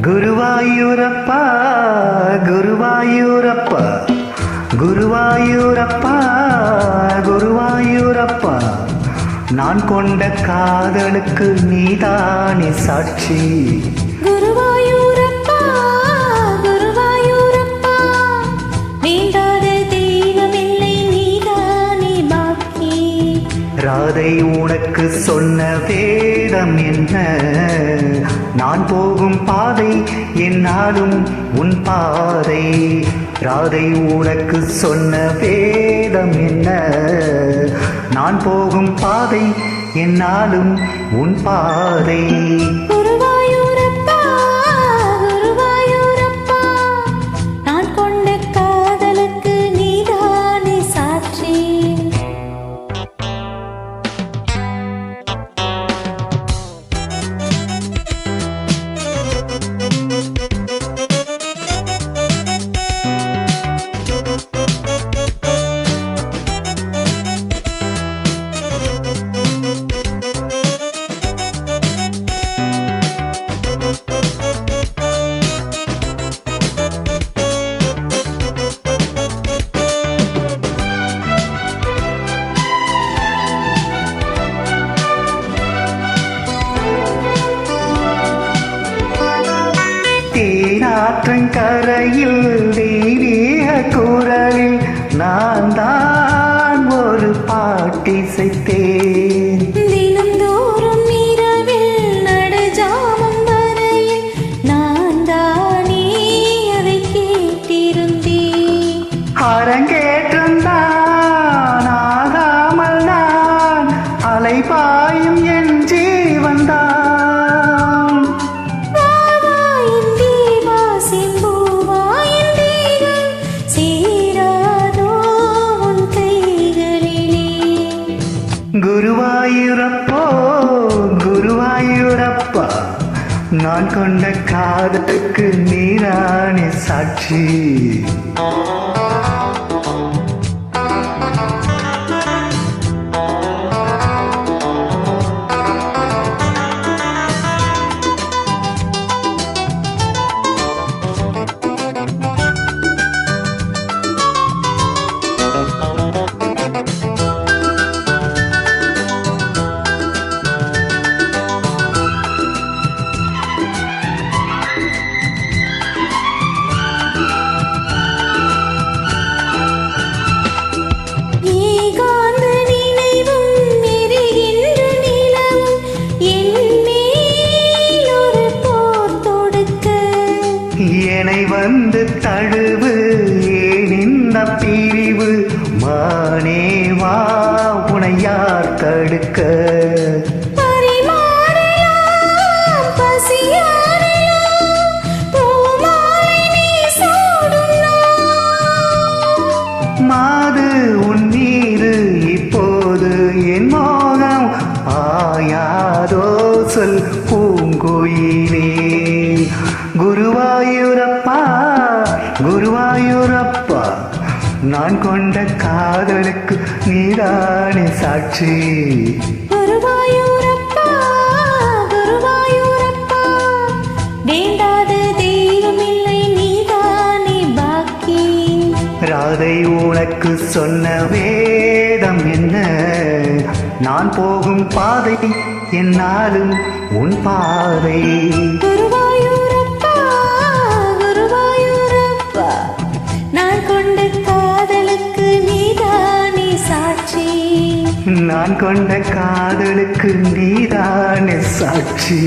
குருவாயூரப்பா குருவாயூரப்பா குருவாயூரப்பா குருவாயூரப்பா நான் கொண்ட காதலுக்கு நீதானே சாட்சி. குருவாயூரப்பா குருவாயூரப்பா வேண்டாத தெய்வமில்லை நீதானே பாக்கி. ராதை உனக்கு சொன்ன வேதம் என்ன? நான் போகும் பாதை என்னாலும் உன் பாதை. ராதை உனக்கு சொன்ன வேதம் என்ன? நான் போகும் பாதை என்னாலும் உன் பாதை. குருவாயூரப்பா குருவாயூரப்பா நான் கொண்ட காதலுக்கு நீதானே சாட்சி. தேனாற்றங்கரையில் தெய்வீக குரலில் நான் தான் ஒரு பாட்டிசைத்தேன். தினந்தோறும் இரவில் நடுஜாமம் வரையில் நான் தானே அதை கேட்டிருந்தேன். அரங்கேற்றம் தான் ஆகாமல் நான் அலைபாயும் என் ஜீவன்தான். குருவாயூரப்போ குருவாயூரப்பா நான் கொண்ட காதலுக்கு நீரானே சாட்சி. என்னை வந்து தழுவு ஏன் இந்த பிரிவு மானே வா உனை யார் தடுக்க. மாது உன் மீது இப்போது என் மோகம் ஆயாதோ சொல் பூங்குயிலே. குருவாயூரப்பா குருவாயூரப்பா நான் கொண்ட காதலுக்கு நீதானே சாட்சி. குருவாயூரப்பா குருவாயூரப்பா வேண்டாத தெய்வமில்லை நீதானே பாக்கி. ராதை உனக்கு சொன்ன வேதம் என்ன? நான் போகும் பாதை என்னாலும் உன் பாதை. குருவாயூரப்பா குருவாயூரப்பா நான் கொண்ட காதலுக்கு நீதானே சாட்சி. நான் கொண்ட காதலுக்கு நீதானே சாட்சி.